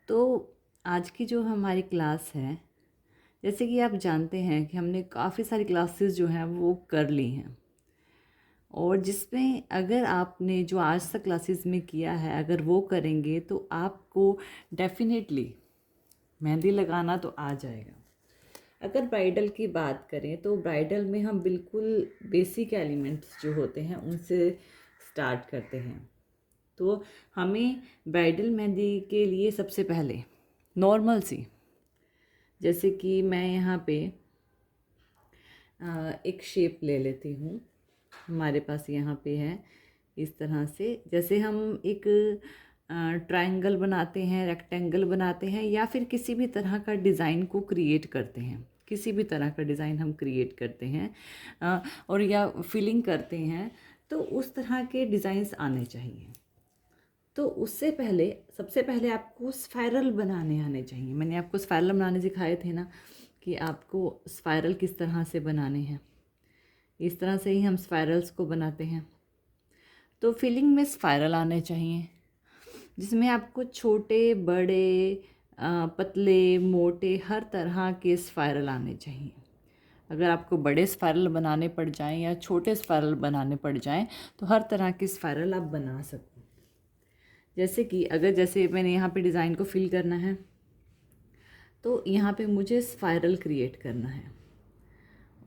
तो आज की जो हमारी क्लास है, जैसे कि आप जानते हैं कि हमने काफ़ी सारी क्लासेस जो हैं वो कर ली हैं, और जिसमें अगर आपने जो आज तक क्लासेस में किया है अगर वो करेंगे तो आपको डेफिनेटली मेहंदी लगाना तो आ जाएगा। अगर ब्राइडल की बात करें तो ब्राइडल में हम बिल्कुल बेसिक एलिमेंट्स जो होते हैं उनसे स्टार्ट करते हैं। तो हमें ब्राइडल मेहंदी के लिए सबसे पहले नॉर्मल सी, जैसे कि मैं यहाँ पे एक शेप ले लेती हूँ। हमारे पास यहाँ पे है इस तरह से, जैसे हम एक ट्रायंगल बनाते हैं, रेक्टेंगल बनाते हैं, या फिर किसी भी तरह का डिज़ाइन को क्रिएट करते हैं, किसी भी तरह का डिज़ाइन हम क्रिएट करते हैं और या फिलिंग करते हैं, तो उस तरह के डिज़ाइंस आने चाहिए। तो उससे पहले सबसे पहले आपको स्पाइरल बनाने आने चाहिए। मैंने आपको स्पाइरल बनाने सिखाए थे ना, कि आपको स्पाइरल किस तरह से बनाने हैं। इस तरह से ही हम स्पाइरल्स को बनाते हैं। तो फिलिंग में स्पाइरल आने चाहिए, जिसमें आपको छोटे बड़े पतले मोटे हर तरह के स्पाइरल आने चाहिए। अगर आपको बड़े स्पाइरल बनाने पड़ जाएं या छोटे स्पाइरल बनाने पड़ जाएं तो हर तरह के स्पाइरल आप बना सकते। जैसे कि अगर जैसे मैंने यहाँ पे डिज़ाइन को फिल करना है तो यहाँ पे मुझे स्पाइरल क्रिएट करना है।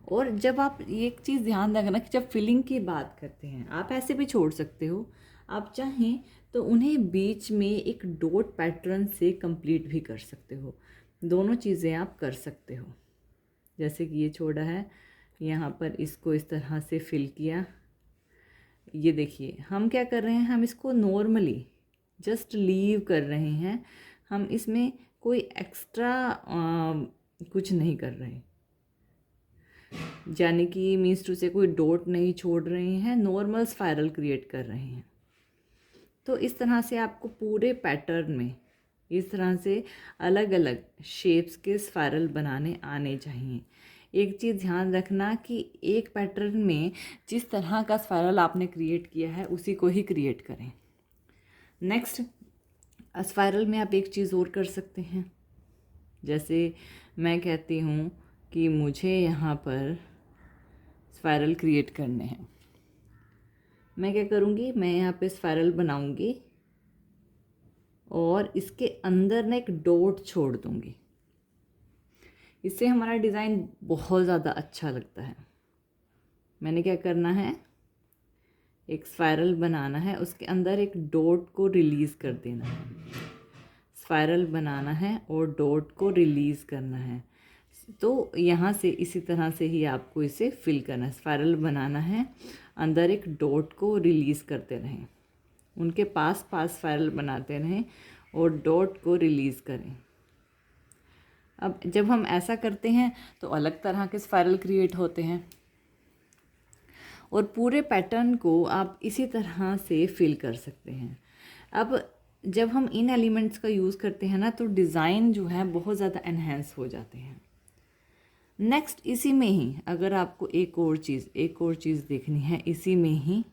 और जब आप एक चीज़ ध्यान रखना कि जब फिलिंग की बात करते हैं, आप ऐसे भी छोड़ सकते हो, आप चाहें तो उन्हें बीच में एक डॉट पैटर्न से कंप्लीट भी कर सकते हो। दोनों चीज़ें आप कर सकते हो। जैसे कि ये छोड़ा है, यहाँ पर इसको इस तरह से फिल किया। ये देखिए हम क्या कर रहे हैं, हम इसको नॉर्मली जस्ट लीव कर रहे हैं। हम इसमें कोई एक्स्ट्रा कुछ नहीं कर रहे, यानी कि मीन्स टू से कोई डॉट नहीं छोड़ रहे हैं, नॉर्मल स्पाइरल क्रिएट कर रहे हैं। तो इस तरह से आपको पूरे पैटर्न में इस तरह से अलग अलग शेप्स के स्पाइरल बनाने आने चाहिए। एक चीज़ ध्यान रखना कि एक पैटर्न में जिस तरह का स्पाइरल आपने क्रिएट किया है उसी को ही क्रिएट करें। नेक्स्ट, स्पाइरल में आप एक चीज़ और कर सकते हैं। जैसे मैं कहती हूँ कि मुझे यहाँ पर स्पाइरल क्रिएट करने हैं, मैं क्या करूँगी, मैं यहाँ पे स्पाइरल बनाऊँगी और इसके अंदर ना एक डॉट छोड़ दूँगी। इससे हमारा डिज़ाइन बहुत ज़्यादा अच्छा लगता है। मैंने क्या करना है, एक स्पाइरल बनाना है, उसके अंदर एक डॉट को रिलीज़ कर देना है। स्पाइरल बनाना है और डॉट को रिलीज़ करना है। तो यहाँ से इसी तरह से ही आपको इसे फिल करना है। स्पाइरल बनाना है, अंदर एक डॉट को रिलीज़ करते रहें, उनके पास पास स्पाइरल बनाते रहें और डॉट को रिलीज़ करें। अब जब हम ऐसा करते हैं तो अलग तरह के स्पाइरल क्रिएट होते हैं, और पूरे पैटर्न को आप इसी तरह से फिल कर सकते हैं। अब जब हम इन एलिमेंट्स का यूज़ करते हैं ना, तो डिज़ाइन जो है बहुत ज़्यादा एनहेंस हो जाते हैं। नेक्स्ट, इसी में ही अगर आपको एक और चीज़ देखनी है, इसी में ही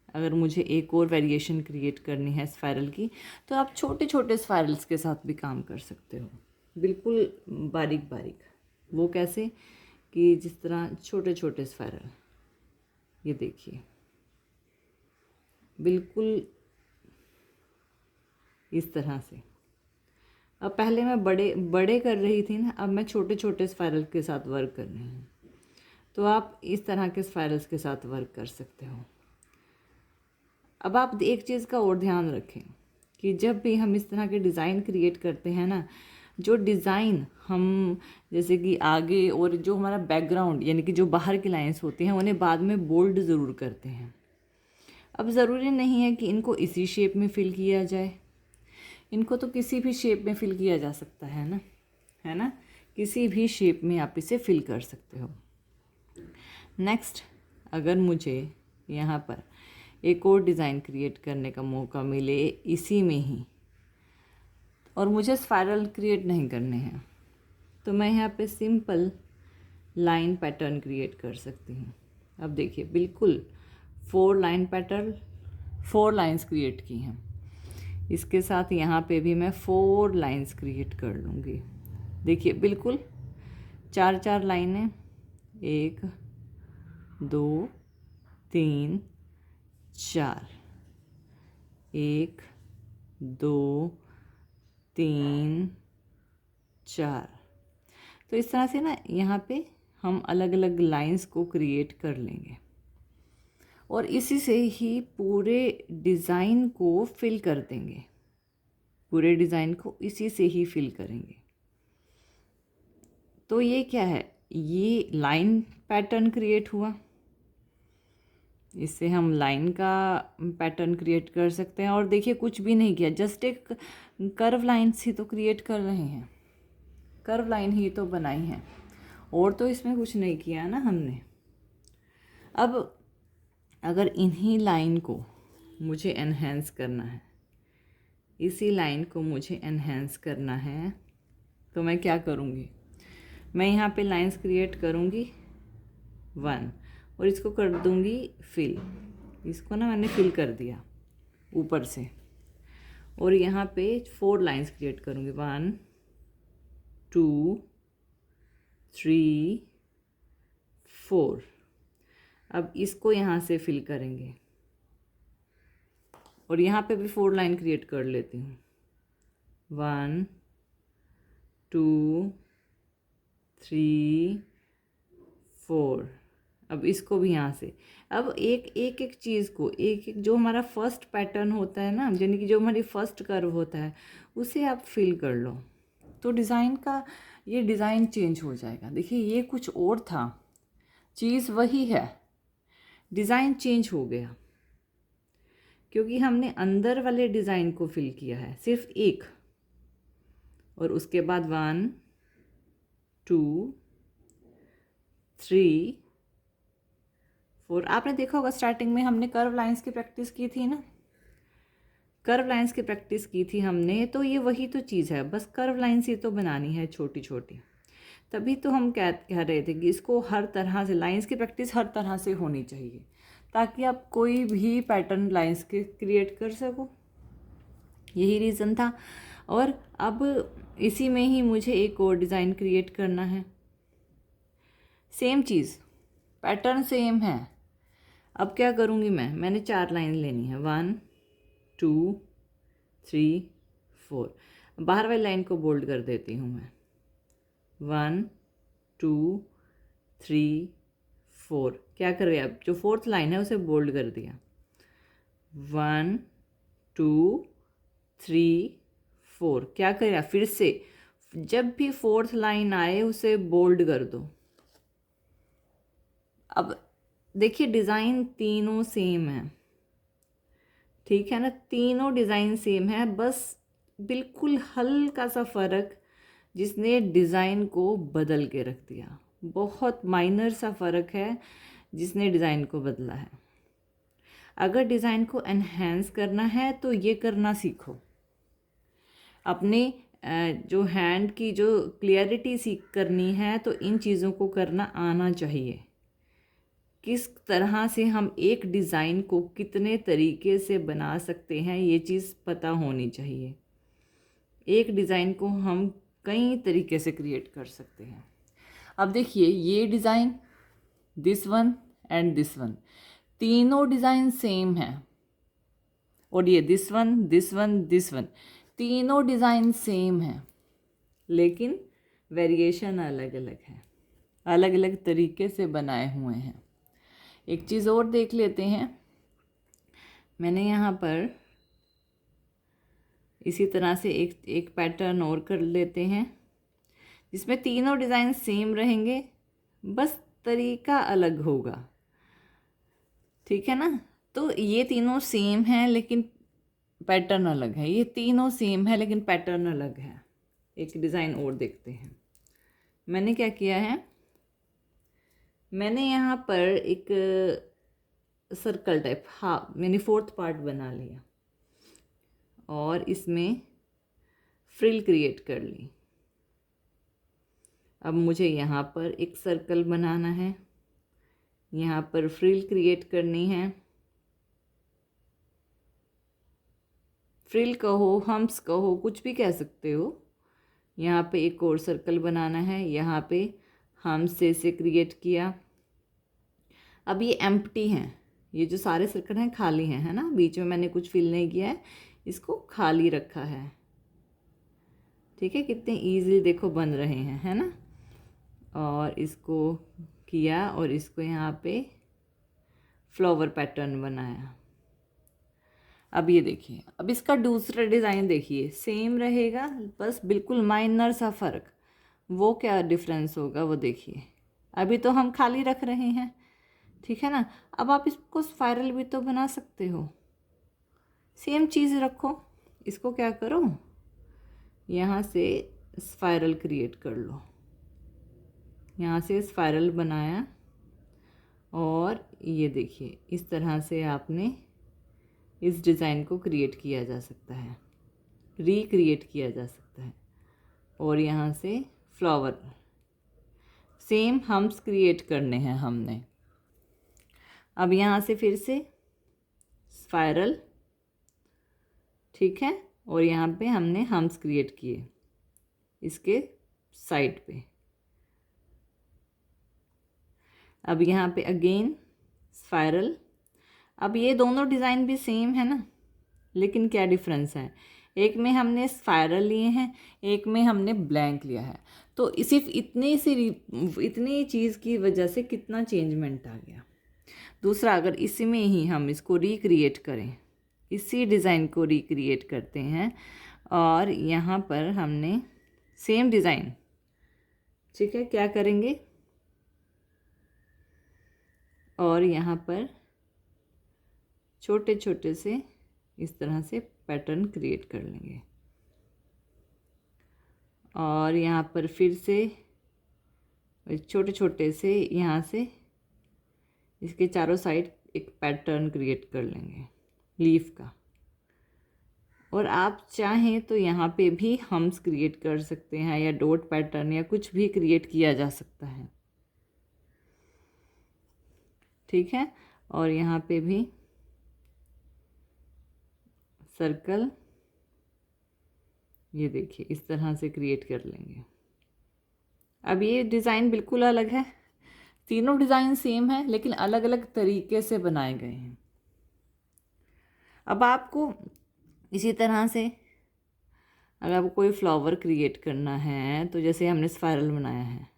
अगर मुझे एक और वेरिएशन क्रिएट करनी है स्पाइरल की, तो आप छोटे छोटे स्पाइरल्स के साथ भी काम कर सकते हो, बिल्कुल बारीक बारीक। वो कैसे, कि जिस तरह छोटे छोटे स्पाइरल, ये देखिए बिल्कुल इस तरह से। अब पहले मैं बड़े बड़े कर रही थी ना, अब मैं छोटे छोटे स्पाइरल के साथ वर्क कर रही हूँ। तो आप इस तरह के स्पाइरल्स के साथ वर्क कर सकते हो। अब आप एक चीज़ का और ध्यान रखें कि जब भी हम इस तरह के डिज़ाइन क्रिएट करते हैं ना, जो डिज़ाइन हम जैसे कि आगे और जो हमारा बैकग्राउंड यानी कि जो बाहर की लाइंस होती हैं उन्हें बाद में बोल्ड ज़रूर करते हैं। अब ज़रूरी नहीं है कि इनको इसी शेप में फिल किया जाए, इनको तो किसी भी शेप में फिल किया जा सकता है ना, है ना, किसी भी शेप में आप इसे फिल कर सकते हो। नेक्स्ट, अगर मुझे यहाँ पर एक और डिज़ाइन क्रिएट करने का मौका मिले इसी में ही, और मुझे स्पाइरल क्रिएट नहीं करने हैं, तो मैं यहाँ पे सिंपल लाइन पैटर्न क्रिएट कर सकती हूँ। अब देखिए बिल्कुल 4 लाइन पैटर्न, 4 लाइंस क्रिएट की हैं। इसके साथ यहाँ पे भी मैं 4 लाइंस क्रिएट कर लूँगी। देखिए बिल्कुल 4 लाइनें, 1 2 3 4, 1 2 3 4। तो इस तरह से ना यहाँ पे हम अलग अलग लाइंस को क्रिएट कर लेंगे और इसी से ही पूरे डिज़ाइन को फिल कर देंगे। पूरे डिज़ाइन को इसी से ही फिल करेंगे। तो ये क्या है, ये लाइन पैटर्न क्रिएट हुआ। इससे हम लाइन का पैटर्न क्रिएट कर सकते हैं। और देखिए कुछ भी नहीं किया, जस्ट एक कर्व लाइन्स ही तो क्रिएट कर रहे हैं, कर्व लाइन ही तो बनाई है, और तो इसमें कुछ नहीं किया ना हमने। अब अगर इन्हीं लाइन को मुझे एनहेंस करना है, इसी लाइन को मुझे एनहेंस करना है, तो मैं क्या करूँगी, मैं यहाँ पे लाइंस क्रिएट करूँगी 1 और इसको कर दूँगी फिल। इसको ना मैंने फिल कर दिया ऊपर से, और यहाँ पे 4 लाइंस क्रिएट करूँगी 1 2 3 4। अब इसको यहाँ से फिल करेंगे और यहाँ पे भी 4 लाइन क्रिएट कर लेती हूँ 1 2 3 4। अब इसको भी यहाँ से, अब एक चीज़ को एक जो हमारा फर्स्ट पैटर्न होता है ना, यानी कि जो हमारी फर्स्ट कर्व होता है, उसे आप फिल कर लो तो डिज़ाइन का ये डिज़ाइन चेंज हो जाएगा। देखिए ये कुछ और था, चीज़ वही है, डिज़ाइन चेंज हो गया क्योंकि हमने अंदर वाले डिज़ाइन को फिल किया है सिर्फ एक, और उसके बाद 1 2 3 4। आपने देखा होगा स्टार्टिंग में हमने कर्व लाइंस की प्रैक्टिस की थी ना, कर्व लाइंस की प्रैक्टिस की थी हमने, तो ये वही तो चीज़ है, बस कर्व लाइंस ही तो बनानी है छोटी छोटी। तभी तो हम कह रहे थे कि इसको हर तरह से, लाइंस की प्रैक्टिस हर तरह से होनी चाहिए ताकि आप कोई भी पैटर्न लाइंस के क्रिएट कर सको। यही रीज़न था। और अब इसी में ही मुझे एक और डिज़ाइन क्रिएट करना है, सेम चीज़, पैटर्न सेम है। अब क्या करूँगी मैंने 4 लाइन लेनी है 1 2 3 4। बाहर वाली लाइन को बोल्ड कर देती हूँ मैं 1 2 3 4। क्या कर रही है, अब जो 4th लाइन है उसे बोल्ड कर दिया 1 2 3 4। क्या करेगा, फिर से जब भी 4th लाइन आए उसे बोल्ड कर दो। अब देखिए डिज़ाइन तीनों सेम है, ठीक है ना, तीनों डिज़ाइन सेम है, बस बिल्कुल हल्का सा फ़र्क जिसने डिज़ाइन को बदल के रख दिया, बहुत माइनर सा फ़र्क है जिसने डिज़ाइन को बदला है। अगर डिज़ाइन को एनहेंस करना है तो ये करना सीखो, अपने जो हैंड की जो क्लियरिटी सीख करनी है तो इन चीज़ों को करना आना चाहिए। किस तरह से हम एक डिज़ाइन को कितने तरीके से बना सकते हैं ये चीज़ पता होनी चाहिए। एक डिज़ाइन को हम कई तरीके से क्रिएट कर सकते हैं। अब देखिए ये design, this one and this one, तीनों डिज़ाइन सेम हैं, और ये this one this one this one, तीनों डिज़ाइन सेम हैं लेकिन वेरिएशन अलग अलग है, अलग अलग तरीके से बनाए हुए हैं। एक चीज़ और देख लेते हैं, मैंने यहाँ पर इसी तरह से एक पैटर्न और कर लेते हैं जिसमें तीनों डिज़ाइन सेम रहेंगे, बस तरीका अलग होगा, ठीक है ना। तो ये तीनों सेम हैं लेकिन पैटर्न अलग है, ये तीनों सेम है लेकिन पैटर्न अलग है। एक डिज़ाइन और देखते हैं। मैंने क्या किया है, मैंने यहाँ पर एक सर्कल टाइप, हाँ मैंने 4th पार्ट बना लिया और इसमें फ्रिल क्रिएट कर ली। अब मुझे यहाँ पर एक सर्कल बनाना है, यहाँ पर फ्रिल क्रिएट करनी है, फ्रिल कहो, हम्प्स कहो, कुछ भी कह सकते हो। यहाँ पे एक और सर्कल बनाना है, यहाँ पे हम्प्स से क्रिएट किया। अब ये एम्प्टी हैं, ये जो सारे सर्कल हैं खाली हैं, है ना, बीच में मैंने कुछ फिल नहीं किया है, इसको खाली रखा है। ठीक है, कितने ईजिली देखो बन रहे हैं, है ना। और इसको किया और इसको यहाँ पे फ्लावर पैटर्न बनाया। अब ये देखिए, अब इसका दूसरा डिज़ाइन देखिए, सेम रहेगा, बस बिल्कुल माइनर सा फ़र्क। वो क्या डिफरेंस होगा वो देखिए। अभी तो हम खाली रख रहे हैं, ठीक है ना। अब आप इसको स्पाइरल भी तो बना सकते हो, सेम चीज़ रखो। इसको क्या करो, यहाँ से स्पाइरल क्रिएट कर लो। यहाँ से स्पाइरल बनाया और ये देखिए इस तरह से आपने इस डिज़ाइन को क्रिएट किया जा सकता है, रिक्रिएट किया जा सकता है। और यहाँ से फ्लावर, सेम हम्प्स क्रिएट करने हैं हमने। अब यहाँ से फिर से स्पाइरल, ठीक है, और यहाँ पे हमने हम्प्स क्रिएट किए इसके साइड पे। अब यहाँ पे अगेन स्पाइरल। अब ये दोनों डिज़ाइन भी सेम है ना, लेकिन क्या डिफरेंस है, एक में हमने स्पाइरल लिए हैं, एक में हमने ब्लैंक लिया है। तो सिर्फ इतनी चीज़ की वजह से कितना चेंजमेंट आ गया। दूसरा, अगर इसी में ही हम इसको रिक्रिएट करें, इसी डिज़ाइन को रिक्रिएट करते हैं और यहाँ पर हमने सेम डिज़ाइन, ठीक है, क्या करेंगे, और यहाँ पर छोटे छोटे से इस तरह से पैटर्न क्रिएट कर लेंगे। और यहाँ पर फिर से छोटे छोटे से यहाँ से इसके चारों साइड एक पैटर्न क्रिएट कर लेंगे लीफ का। और आप चाहें तो यहाँ पे भी हम्प्स क्रिएट कर सकते हैं, या डॉट पैटर्न या कुछ भी क्रिएट किया जा सकता है, ठीक है। और यहाँ पे भी सर्कल, ये देखिए इस तरह से क्रिएट कर लेंगे। अब ये डिज़ाइन बिल्कुल अलग है, तीनों डिज़ाइन सेम है लेकिन अलग अलग तरीके से बनाए गए हैं। अब आपको इसी तरह से अगर आपको कोई फ्लावर क्रिएट करना है, तो जैसे हमने स्पाइरल बनाया है,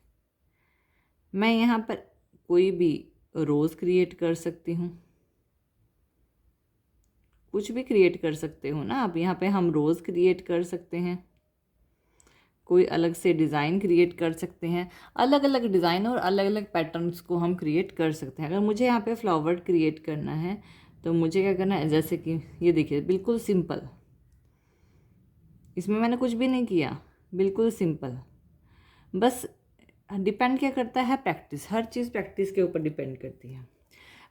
मैं यहाँ पर कोई भी रोज़ क्रिएट कर सकती हूँ, कुछ भी क्रिएट कर सकते हो ना आप। यहाँ पे हम रोज़ क्रिएट कर सकते हैं, कोई अलग से डिज़ाइन क्रिएट कर सकते हैं, अलग अलग डिज़ाइन और अलग अलग पैटर्न्स को हम क्रिएट कर सकते हैं। अगर मुझे यहाँ पे फ्लावर क्रिएट करना है तो मुझे क्या करना है, जैसे कि ये देखिए बिल्कुल सिंपल, इसमें मैंने कुछ भी नहीं किया, बिल्कुल सिंपल। बस डिपेंड क्या करता है, प्रैक्टिस, हर चीज़ प्रैक्टिस के ऊपर डिपेंड करती है।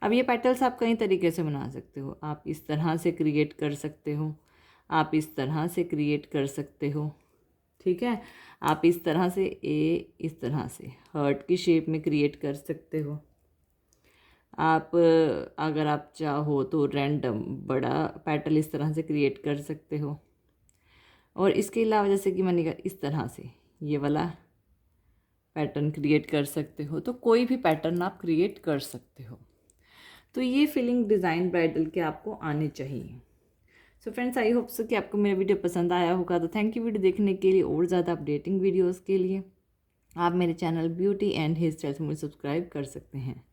अब ये पेटल्स आप कई तरीके से बना सकते हो, आप इस तरह से क्रिएट कर सकते हो, आप इस तरह से क्रिएट कर सकते हो, ठीक है। आप इस तरह से इस तरह से हार्ट की शेप में क्रिएट कर सकते हो। आप अगर आप चाहो तो रैंडम बड़ा पेटल इस तरह से क्रिएट कर सकते हो। और इसके अलावा जैसे कि मैंने कहा इस तरह से ये वाला पैटर्न क्रिएट कर सकते हो, तो कोई भी पैटर्न आप क्रिएट कर सकते हो। तो ये फिलिंग डिज़ाइन ब्राइडल के आपको आने चाहिए। So friends, I hope so कि आपको मेरा वीडियो पसंद आया होगा। तो थैंक यू वीडियो देखने के लिए। और ज़्यादा अपडेटिंग वीडियोस के लिए आप मेरे channel beauty and hair styles मुझे सब्सक्राइब कर सकते हैं।